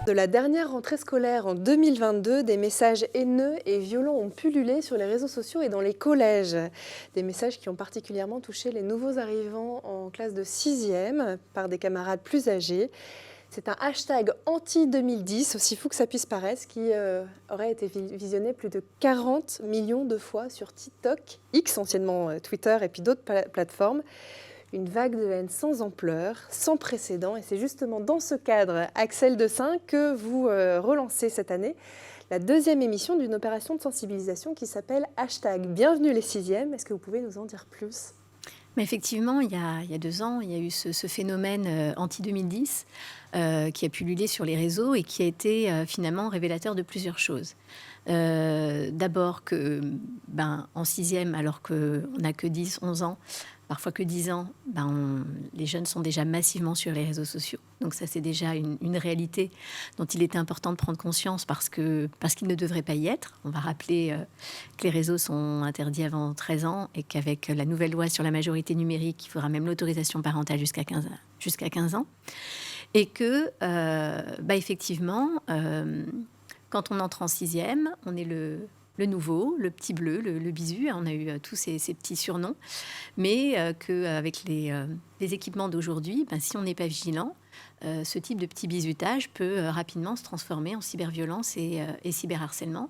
De la dernière rentrée scolaire en 2022, des messages haineux et violents ont pullulé sur les réseaux sociaux et dans les collèges. Des messages qui ont particulièrement touché les nouveaux arrivants en classe de 6e par des camarades plus âgés. C'est un hashtag anti-2010, aussi fou que ça puisse paraître, qui aurait été visionné plus de 40 millions de fois sur TikTok, X anciennement Twitter et puis d'autres plateformes. Une vague de haine sans ampleur, sans précédent. Et c'est justement dans ce cadre, Axel Dessein, que vous relancez cette année la deuxième émission d'une opération de sensibilisation qui s'appelle hashtag Bienvenue les 6e. Est-ce que vous pouvez nous en dire plus ? Mais effectivement, il y a 2 ans, il y a eu ce phénomène anti-2010 qui a pullulé sur les réseaux et qui a été finalement révélateur de plusieurs choses. D'abord que, en 6e, alors qu'on n'a que 10, 11 ans, parfois que 10 ans, les jeunes sont déjà massivement sur les réseaux sociaux. Donc ça, c'est déjà une réalité dont il était important de prendre conscience parce qu'ils ne devraient pas y être. On va rappeler que les réseaux sont interdits avant 13 ans et qu'avec la nouvelle loi sur la majorité numérique, il faudra même l'autorisation parentale jusqu'à 15 ans. Et que, effectivement, quand on entre en 6e, on est le nouveau, le petit bleu, le bisu. On a eu tous ces petits surnoms. Mais qu'avec les équipements d'aujourd'hui, si on n'est pas vigilant, ce type de petit bizutage peut rapidement se transformer en cyberviolence et cyberharcèlement.